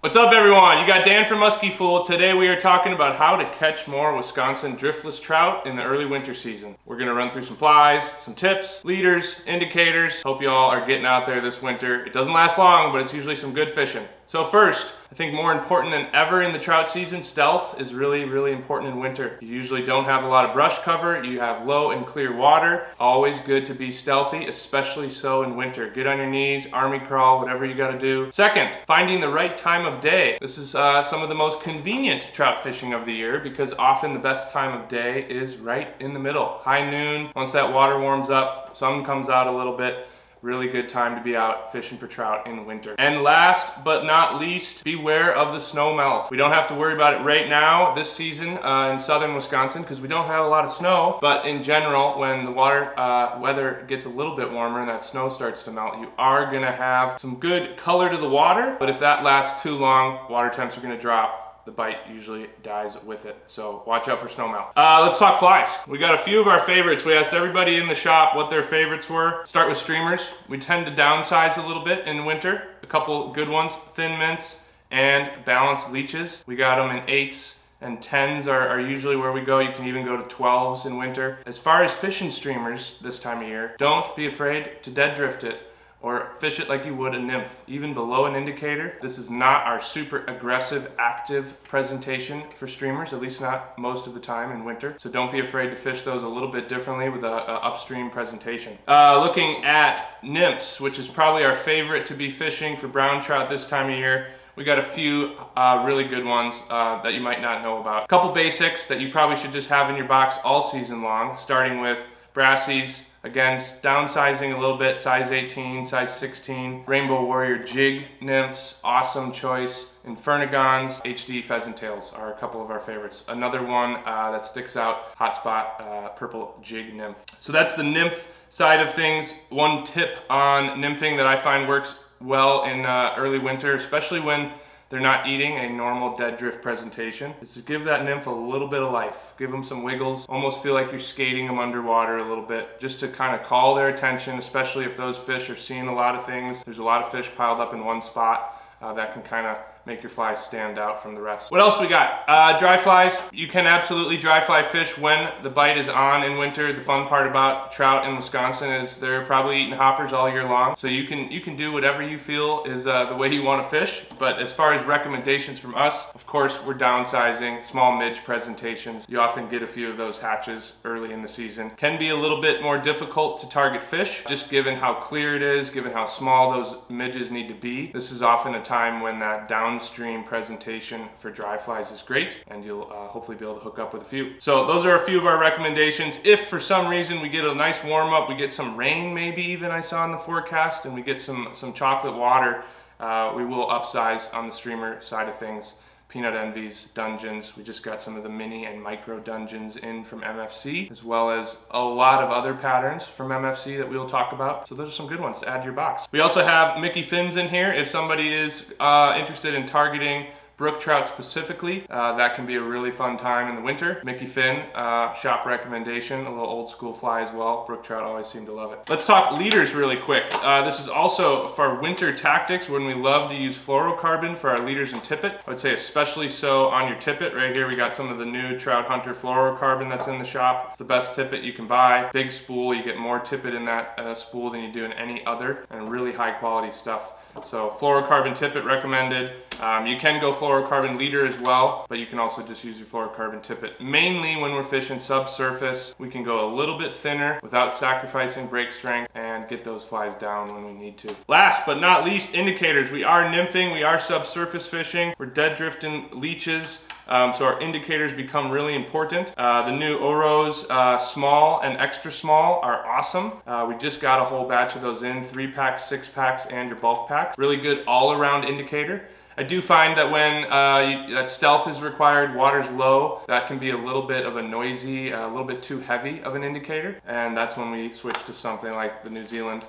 What's up everyone? You got Dan from Musky Fool. Today we are talking about how to catch more Wisconsin driftless trout in the early winter season. We're gonna run through some flies, some tips, leaders, indicators. Hope you all are getting out there this winter. It doesn't last long, but it's usually some good fishing. So first, I think more important than ever in the trout season, stealth is really important in winter. You usually don't have a lot of brush cover. You have low and clear water. Always good to be stealthy, especially so in winter. Get on your knees, army crawl, whatever you gotta do. Second, finding the right time of day. This is some of the most convenient trout fishing of the year because often the best time of day is right in the middle. High noon, once that water warms up, sun comes out a little bit. Really good time to be out fishing for trout in winter. And last but not least, beware of the snow melt. We don't have to worry about it right now this season in southern Wisconsin because we don't have a lot of snow, but in general, when the weather gets a little bit warmer and that snow starts to melt, you are gonna have some good color to the water, but if that lasts too long, water temps are gonna drop. The bite usually dies with it. So watch out for snowmelt. Let's talk flies. We got a few of our favorites. We asked everybody in the shop what their favorites were. Start with streamers. We tend to downsize a little bit in winter. A couple good ones, thin mints and balanced leeches. We got them in 8s and 10s are usually where we go. You can even go to 12s in winter. As far as fishing streamers this time of year, don't be afraid to dead drift it or fish it like you would a nymph, even below an indicator. This is not our super aggressive, active presentation for streamers, at least not most of the time in winter. So don't be afraid to fish those a little bit differently with a upstream presentation. Looking at nymphs, which is probably our favorite to be fishing for brown trout this time of year. We got a few really good ones that you might not know about. A couple basics that you probably should just have in your box all season long, starting with brassies. Again, downsizing a little bit, size 18, size 16. Rainbow Warrior jig nymphs, awesome choice. Infernogons, HD pheasant tails are a couple of our favorites. Another one that sticks out, hotspot purple jig nymph. So that's the nymph side of things. One tip on nymphing that I find works well in early winter, especially when they're not eating a normal dead drift presentation, is to give that nymph a little bit of life. Give them some wiggles, almost feel like you're skating them underwater a little bit, just to kind of call their attention, especially if those fish are seeing a lot of things. There's a lot of fish piled up in one spot. That can kind of make your flies stand out from the rest. What else we got? Dry flies. You can absolutely dry fly fish when the bite is on in winter. The fun part about trout in Wisconsin is they're probably eating hoppers all year long. So you can do whatever you feel is the way you want to fish. But as far as recommendations from us, of course, we're downsizing small midge presentations. You often get a few of those hatches early in the season. Can be a little bit more difficult to target fish, just given how clear it is, given how small those midges need to be. This is often a time when that downstream presentation for dry flies is great, and you'll hopefully be able to hook up with a few. So those are a few of our recommendations. If for some reason we get a nice warm up, we get some rain maybe even I saw in the forecast, and we get some chocolate water, we will upsize on the streamer side of things. Peanut Envies, Dungeons. We just got some of the mini and micro dungeons in from MFC, as well as a lot of other patterns from MFC that we'll talk about. So those are some good ones to add to your box. We also have Mickey fins in here. If somebody is interested in targeting brook trout specifically, that can be a really fun time in the winter. Mickey fin, shop recommendation, a little old school fly as well. Brook trout always seem to love it. Let's talk leaders really quick. This is also for winter tactics when we love to use fluorocarbon for our leaders and tippet. I would say especially so on your tippet. Right here we got some of the new TROUTHUNTER fluorocarbon that's in the shop. It's the best tippet you can buy. Big spool, you get more tippet in that spool than you do in any other, and really high quality stuff. So fluorocarbon tippet recommended. You can go fluorocarbon leader as well, but you can also just use your fluorocarbon tippet. Mainly when we're fishing subsurface, we can go a little bit thinner without sacrificing break strength and get those flies down when we need to. Last but not least, indicators. We are nymphing, we are subsurface fishing, we're dead drifting leeches. So our indicators become really important. The new Oros small and extra small are awesome. We just got a whole batch of those in, 3-packs, 6-packs, and your bulk packs. Really good all-around indicator. I do find that when that stealth is required, water's low, that can be a little bit of a noisy, a little bit too heavy of an indicator. And that's when we switch to something like the New Zealand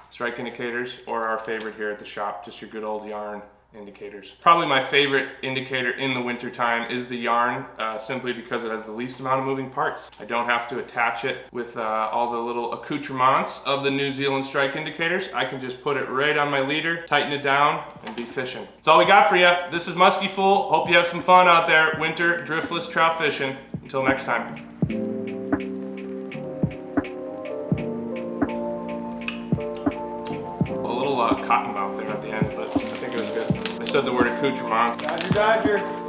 strike indicators, or our favorite here at the shop, just your good old yarn indicators. Probably my favorite indicator in the winter time is the yarn, simply because it has the least amount of moving parts. I don't have to attach it with all the little accoutrements of the New Zealand strike indicators. I can just put it right on my leader, tighten it down, and be fishing. That's all we got for you. This is Musky Fool. Hope you have some fun out there winter driftless trout fishing. Until next time. Cotton mouth there at the end, but I think it was good. I said the word accoutrements. Dodger, Dodger.